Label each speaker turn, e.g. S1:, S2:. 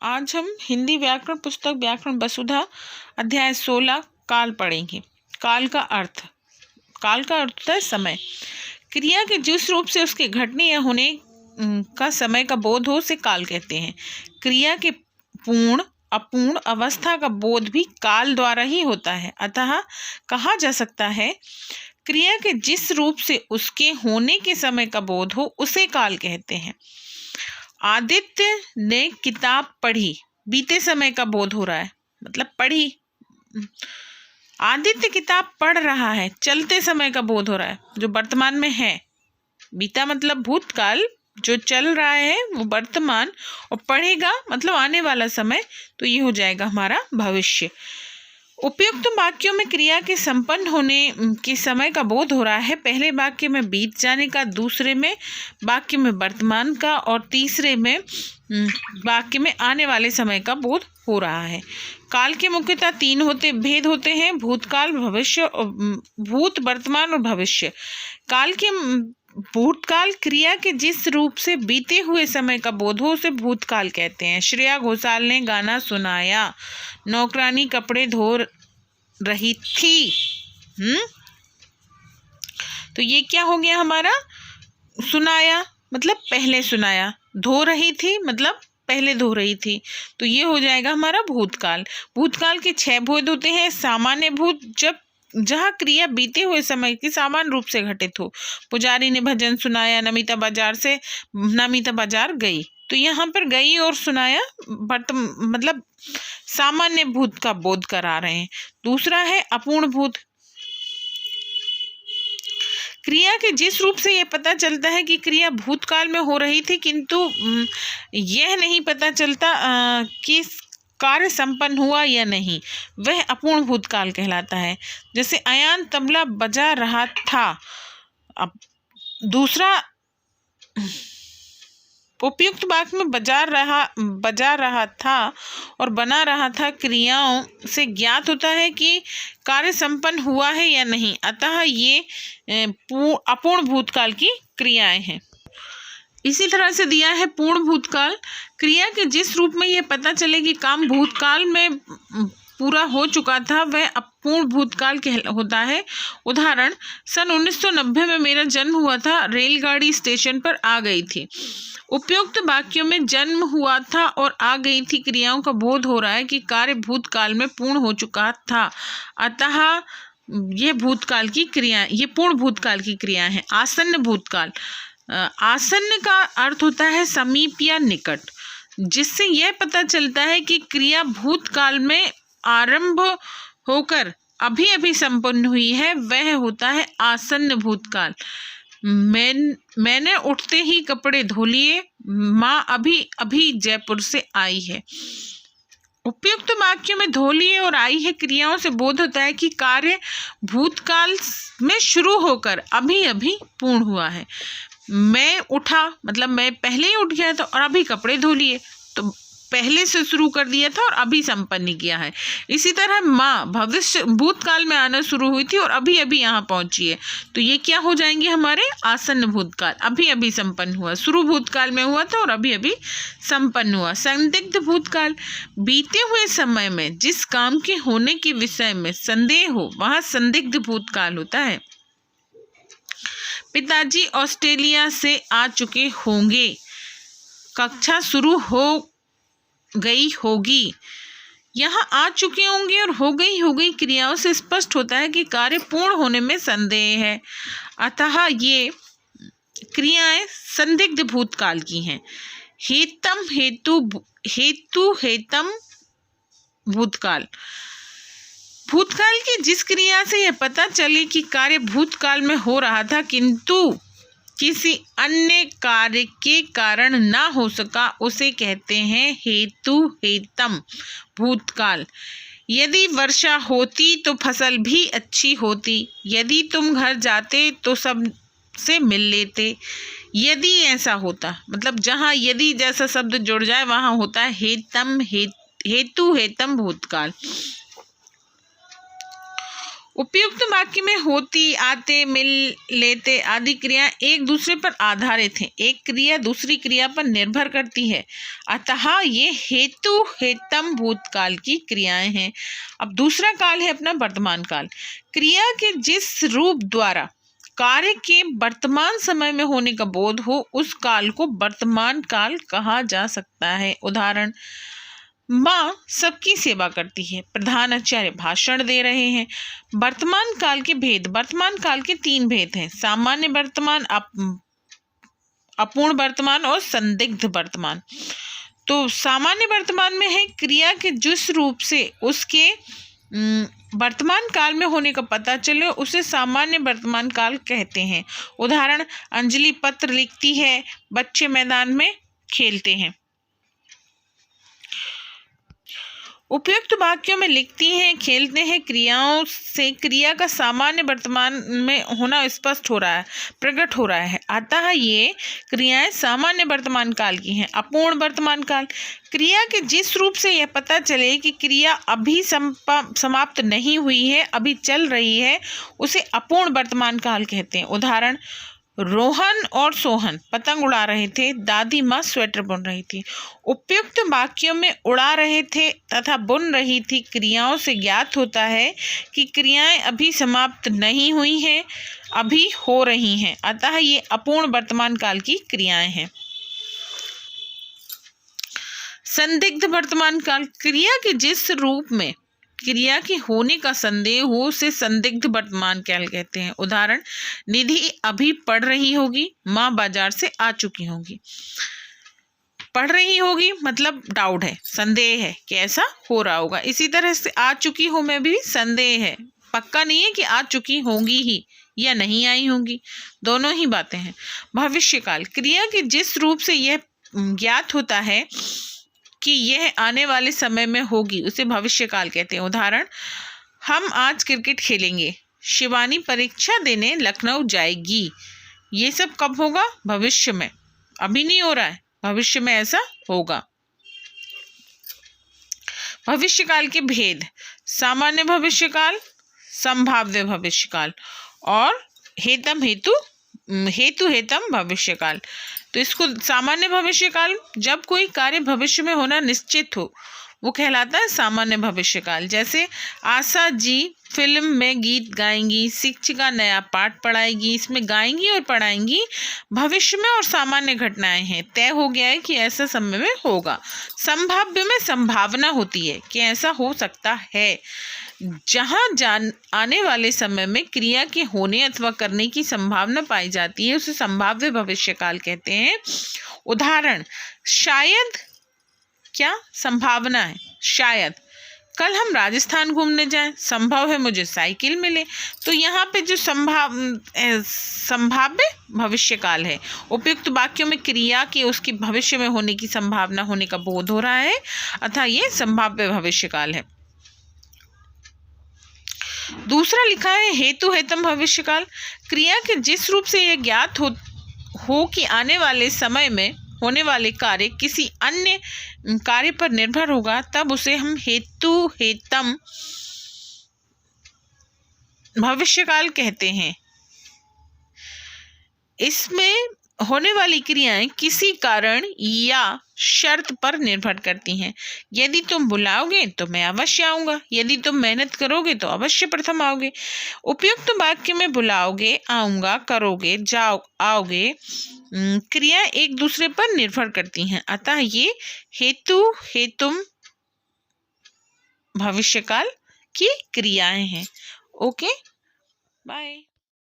S1: आज हम हिंदी व्याकरण पुस्तक व्याकरण वसुधा अध्याय 16 काल पढ़ेंगे। काल का अर्थ होता है समय। क्रिया के जिस रूप से उसके घटने या होने का समय का बोध हो उसे काल कहते हैं। क्रिया के पूर्ण अपूर्ण अवस्था का बोध भी काल द्वारा ही होता है। अतः कहा जा सकता है क्रिया के जिस रूप से उसके होने के समय का बोध हो उसे काल कहते हैं। आदित्य ने किताब पढ़ी, बीते समय का बोध हो रहा है, मतलब पढ़ी। आदित्य किताब पढ़ रहा है, चलते समय का बोध हो रहा है, जो वर्तमान में है। बीता मतलब भूतकाल, जो चल रहा है वो वर्तमान, और पढ़ेगा मतलब आने वाला समय, तो ये हो जाएगा हमारा भविष्य। उपयुक्त वाक्यों में क्रिया के संपन्न होने के समय का बोध हो रहा है। पहले वाक्य में बीत जाने का, दूसरे में वाक्य में वर्तमान का, और तीसरे में वाक्य में आने वाले समय का बोध हो रहा है। काल के मुख्यतः तीन भेद होते हैं: भूतकाल, भविष्य, भूत, वर्तमान और भविष्य। भूतकाल क्रिया के जिस रूप से बीते हुए समय का बोध हो उसे भूतकाल कहते हैं। श्रेया घोषाल ने गाना सुनाया, नौकरानी कपड़े धो रही थी। तो ये क्या हो गया हमारा? सुनाया मतलब पहले सुनाया, धो रही थी मतलब पहले धो रही थी, तो ये हो जाएगा हमारा भूतकाल। भूतकाल के 6 भेद होते हैं। सामान्य भूत, जहाँ क्रिया बीते हुए समय की सामान्य रूप से घटित हो। पुजारी ने भजन सुनाया, नमिता बाजार गई, तो यहाँ पर गई और सुनाया मतलब सामान्य भूत का बोध करा रहे हैं। दूसरा है अपूर्ण भूत। क्रिया के जिस रूप से यह पता चलता है कि क्रिया भूतकाल में हो रही थी, किंतु यह नहीं पता चलता कि कार्य संपन्न हुआ या नहीं, वह अपूर्ण भूतकाल कहलाता है। जैसे अयान तबला बजा रहा था। अब दूसरा उपयुक्त वाक्य में बजा रहा था और बना रहा था क्रियाओं से ज्ञात होता है कि कार्य संपन्न हुआ है या नहीं, अतः ये अपूर्ण भूतकाल की क्रियाएं हैं। इसी तरह से दिया है पूर्ण भूतकाल। क्रिया के जिस रूप में यह पता चले कि काम भूतकाल में पूरा हो चुका था, वह अपूर्ण भूतकाल होता है। उदाहरण, सन 1990 में मेरा जन्म हुआ था, रेलगाड़ी स्टेशन पर आ गई थी। उपयुक्त वाक्यों में जन्म हुआ था और आ गई थी क्रियाओं का बोध हो रहा है कि कार्य भूतकाल में पूर्ण हो चुका था, अतः ये पूर्ण भूतकाल की क्रिया है। आसन्न भूतकाल। आसन्न का अर्थ होता है समीप या निकट, जिससे यह पता चलता है कि क्रिया भूतकाल में आरंभ होकर अभी अभी संपन्न हुई है, वह होता है आसन्न भूतकाल। मैंने उठते ही कपड़े धो लिए, माँ अभी अभी जयपुर से आई है। उपयुक्त वाक्यों में धो लिए और आई है क्रियाओं से बोध होता है कि कार्य भूतकाल में शुरू होकर अभी अभी पूर्ण हुआ है। मैं उठा मतलब मैं पहले ही उठ गया था, और अभी कपड़े धो लिए तो पहले से शुरू कर दिया था और अभी संपन्न किया है। इसी तरह माँ भूतकाल में आना शुरू हुई थी और अभी अभी यहाँ पहुंची है, तो ये क्या हो जाएंगे हमारे आसन्न भूतकाल। अभी अभी संपन्न हुआ, शुरू भूतकाल में हुआ था और अभी अभी संपन्न हुआ। संदिग्ध भूतकाल। बीते हुए समय में जिस काम के होने के विषय में संदेह हो वहाँ संदिग्ध भूतकाल होता है। पिताजी ऑस्ट्रेलिया से आ चुके होंगे, कक्षा शुरू हो गई होगी। यहाँ आ चुके होंगे और हो गई क्रियाओं से स्पष्ट होता है कि कार्य पूर्ण होने में संदेह है, अतः ये क्रियाएं संदिग्ध भूतकाल की हैं। हेतम भूतकाल। भूतकाल की जिस क्रिया से यह पता चले कि कार्य भूतकाल में हो रहा था, किंतु किसी अन्य कार्य के कारण ना हो सका, उसे कहते हैं हेतम भूतकाल। यदि वर्षा होती तो फसल भी अच्छी होती, यदि तुम घर जाते तो सब से मिल लेते। यदि ऐसा होता मतलब जहाँ यदि जैसा शब्द जुड़ जाए वहाँ होता है हेतम भूतकाल। उपयुक्त वाक्य में होती, आते, मिल, लेते आदि क्रियाएं एक दूसरे पर आधारित हैं। एक क्रिया दूसरी क्रिया पर निर्भर करती है, अतः ये हेतु हेतम भूतकाल की क्रियाएं हैं। अब दूसरा काल है अपना वर्तमान काल। क्रिया के जिस रूप द्वारा कार्य के वर्तमान समय में होने का बोध हो, उस काल को वर्तमान काल कहा जा सकता है। उदाहरण, माँ सबकी सेवा करती है, प्रधान आचार्य भाषण दे रहे हैं। वर्तमान काल के भेद। वर्तमान काल के 3 भेद हैं: सामान्य वर्तमान, अपूर्ण वर्तमान और संदिग्ध वर्तमान। तो सामान्य वर्तमान में है क्रिया के जिस रूप से उसके वर्तमान काल में होने का पता चले उसे सामान्य वर्तमान काल कहते हैं। उदाहरण, अंजलि पत्र लिखती है, बच्चे मैदान में खेलते हैं। उपयुक्त वाक्यों में लिखती हैं, खेलते हैं क्रियाओं से क्रिया का सामान्य वर्तमान में होना स्पष्ट हो रहा है, प्रकट हो रहा है, अतः ये क्रियाएं सामान्य वर्तमान काल की हैं। अपूर्ण वर्तमान काल। क्रिया के जिस रूप से यह पता चले कि क्रिया अभी समाप्त नहीं हुई है, अभी चल रही है, उसे अपूर्ण वर्तमान काल कहते हैं। उदाहरण, रोहन और सोहन पतंग उड़ा रहे थे, दादी माँ स्वेटर बुन रही थी। उपयुक्त वाक्यों में उड़ा रहे थे तथा बुन रही थी क्रियाओं से ज्ञात होता है कि क्रियाएं अभी समाप्त नहीं हुई हैं, अभी हो रही हैं, अतः ये अपूर्ण वर्तमान काल की क्रियाएं हैं। संदिग्ध वर्तमान काल। क्रिया के जिस रूप में क्रिया के होने का संदेह हो उसे संदिग्ध वर्तमान काल कहते हैं। उदाहरण, निधि अभी पढ़ रही होगी, माँ बाजार से आ चुकी होगी। पढ़ रही होगी मतलब डाउट है, संदेह है कि ऐसा हो रहा होगा। इसी तरह से आ चुकी हो में भी संदेह है, पक्का नहीं है कि आ चुकी होंगी ही या नहीं आई होंगी, दोनों ही बातें हैं। भविष्यकाल। क्रिया के जिस रूप से यह ज्ञात होता है कि यह आने वाले समय में होगी उसे भविष्यकाल कहते हैं। उदाहरण, हम आज क्रिकेट खेलेंगे, शिवानी परीक्षा देने लखनऊ जाएगी। ये सब कब होगा? भविष्य में, अभी नहीं हो रहा है, भविष्य में ऐसा होगा। भविष्यकाल के भेद। सामान्य भविष्यकाल, संभाव्य भविष्यकाल और हेतु हेतम भविष्यकाल। तो इसको सामान्य भविष्यकाल, जब कोई कार्य भविष्य में होना निश्चित हो वो कहलाता है सामान्य भविष्यकाल। जैसे आशा जी फिल्म में गीत गाएंगी, शिक्षिका नया पाठ पढ़ाएगी। इसमें गाएंगी और पढ़ाएंगी भविष्य में और सामान्य घटनाएं हैं, तय हो गया है कि ऐसा समय में होगा। संभाव्य में संभावना होती है कि ऐसा हो सकता है। जहाँ आने वाले समय में क्रिया के होने अथवा करने की संभावना पाई जाती है उसे संभाव्य भविष्यकाल कहते हैं। उदाहरण, शायद, क्या संभावना है, शायद कल हम राजस्थान घूमने जाएं, संभव है मुझे साइकिल मिले। तो यहाँ पे जो संभाव्य भविष्यकाल है। उपयुक्त वाक्यों में क्रिया के उसकी भविष्य में होने की संभावना होने का बोध हो रहा है, अतः ये संभाव्य भविष्यकाल है। दूसरा लिखा है हेतु हेतम भविष्यकाल। क्रिया के जिस रूप से यह ज्ञात हो कि आने वाले समय में होने वाले कार्य किसी अन्य कार्य पर निर्भर होगा, तब उसे हम हेतु हेतम भविष्यकाल कहते हैं। इसमें होने वाली क्रियाएं किसी कारण या शर्त पर निर्भर करती हैं। यदि तुम बुलाओगे तो मैं अवश्य आऊँगा, यदि तुम मेहनत करोगे तो अवश्य प्रथम आओगे। उपयुक्त वाक्य में बुलाओगे, आऊँगा, करोगे, जाओ, आओगे क्रिया एक दूसरे पर निर्भर करती हैं, अतः ये हेतु हेतुम भविष्यकाल की क्रियाएं हैं। Okay, bye.